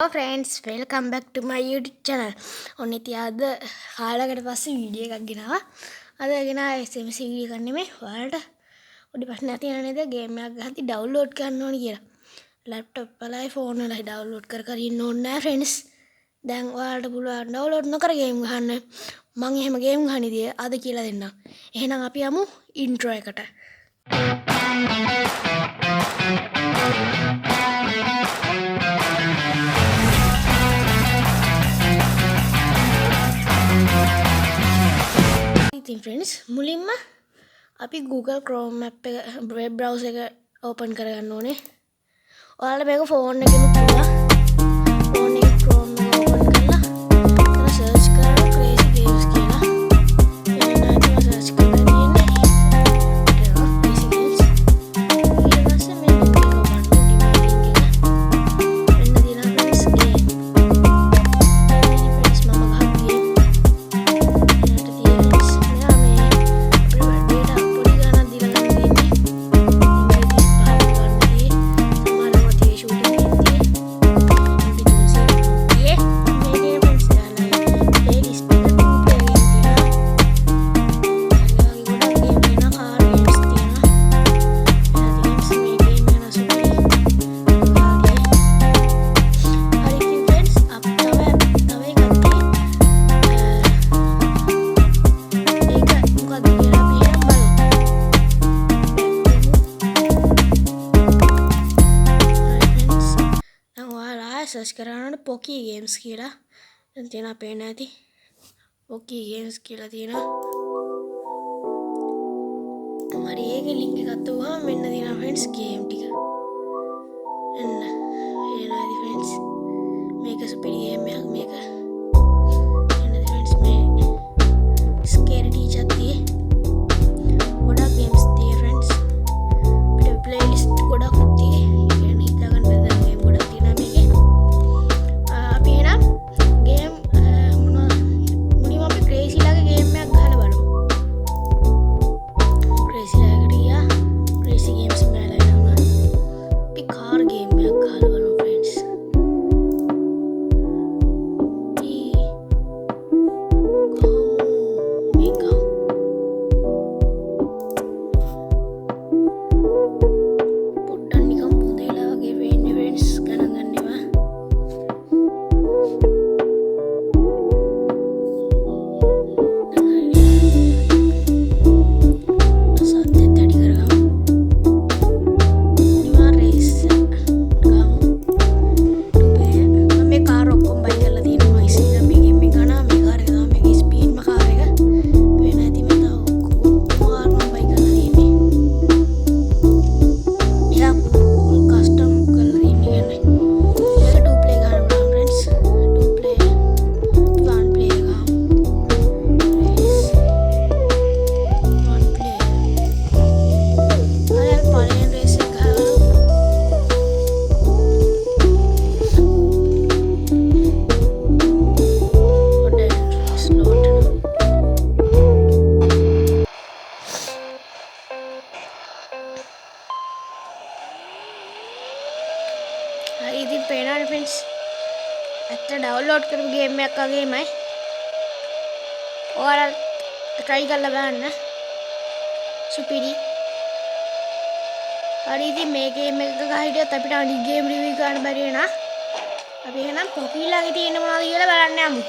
Hello friends, welcome back to my YouTube channel. ඔන්න ඉතින් අද කාලයකට පස්සේ වීඩියෝ එකක් ගෙනාවා. අද ගෙනාවා SMS වීඩියෝ එකක් නෙමෙයි. ඔයාලට පොඩි ප්‍රශ්නයක් තියෙනවා නේද? ගේම් එකක් ගහද්දි ඩවුන්ලෝඩ් කරන්න ඕනි කියලා. ලැප්ටොප් වලයි ෆෝන් වලයි ඩවුන්ලෝඩ් කර ඉන්න ඕනේ නෑ friends. දැන් ඔයාලට පුළුවන් ඩවුන්ලෝඩ් නොකර ගේම් ගහන්න. මම එහෙම ගේම් ගහන ඉතින් අද කියලා දෙන්නම්. එහෙනම් අපි යමු ඉන්ට්‍රෝ එකට. ඉතින් friends මුලින්ම අපි Google Chrome app එක web browser එක open කරගන්න ඕනේ. ඔයාලා මේක phone එකෙන් පුළුවන්. phone එකේ Chrome එක open කරලා එතන search කරලා crazy games කියලා. එන්න ඉතින් search කරලා තියෙන්නේ. crazy games. ඊට පස්සේ මේ link එක open කරලා link එක. එන්න දිනා friends game. ඉතින් friends මම ගහපු game. search කරනකොට Poki games කියලා දැන් තියෙනවා පේන්න ඇති Poki games කියලා තියෙනවා හරි ඒකේ link එකක් අතුවාම මෙන්න තියෙනවා friends game ටික එන්න එන ඇති friends මේක සුපිරි game එකක් මේක එන්න friends මේ scary teacher තියේ ගොඩක් games තියේ friends අපිට playlist ගොඩක් තියේ يعني හිතාගන්න බැහැ game ගොඩක් තියෙනවා මේකේ ඉතින් පේනවනේ friends ඇත්ත ඩවුන්ලෝඩ් කරපු ගේම් එකක් වගේමයි ඔයාලා try කරලා බලන්න සුපිරි හරි ඉතින් මේ ගේම් එක ගහ හිටියත් අපිට අනිත් ගේම් රිවිව් කරන්න බැරි වෙනා අපි එහෙනම් පොකිලාගේ තියෙන මොනවද කියලා බලන්න යමු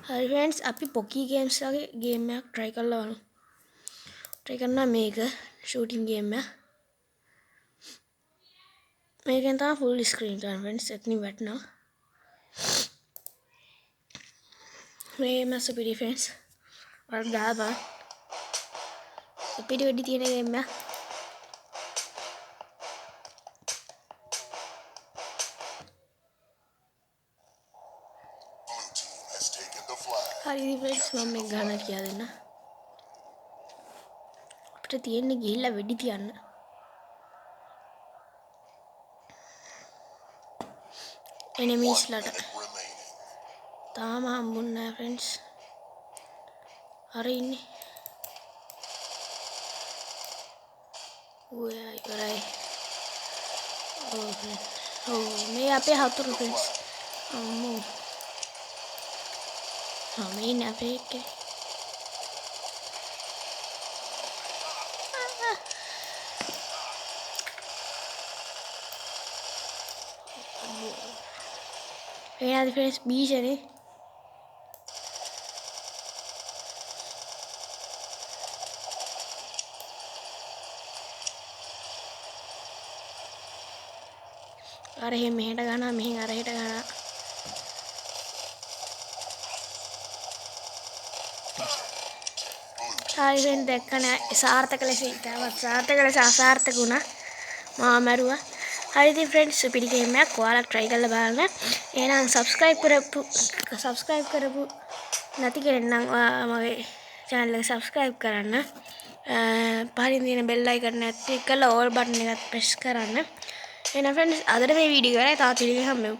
හරි friends අපි Poki games වගේ ගේම් එකක් try කරලා බලමු try කරනවා මේක shooting game එක මේකෙන් තමයි full screen කරන්න friends එතනින් වැටෙනවා මේ සුපිරි friends වල දාපන් සුපිරි වෙඩි තියෙන game එක හරි friends මම මේක ගන්න කියලා දෙන්න අපිට තියෙන්නේ ගිහිල්ලා වෙඩි තියන්න enemies ලට තාම හම්බුන්නේ නැහැ friends හරි ඉන්නේ ඔය ඉවරයි ඔව් මේ අපේ හතුරු ෆ්‍රෙන්ඩ්ස් අම්මෝ මේ ඉන්නේ අපේ එක්කේ එයාද ෆ්‍රෙන්ඩ්ස් බීජනේ අර එහෙම මෙහෙට ගන්නවා මෙහෙන් අර හෙට ගන්නවා හරි ෆ්‍රෙන්ඩ් දැක්කනේ සාර්ථක ලෙස ඉතාමත් සාර්ථක ලෙස අසාර්ථක වුණා මාව මැරුවා හරි ඉතින් ෆ්‍රෙන්ඩ්ස් පිටි ගේම් එකක් ඔයාලා try කරලා බලන්න එහෙනම් subscribe කරපු නැති කෙනෙක් නම් මගේ channel එක subscribe කරන්න පහලින් තියෙන bell icon එක click කරලා all button එකත් press කරන්න එහෙනම් ෆ්‍රෙන්ඩ්ස් අදට මේ වීඩියෝ එකයි තාත් වීඩියෝ එකක් හම්බෙමු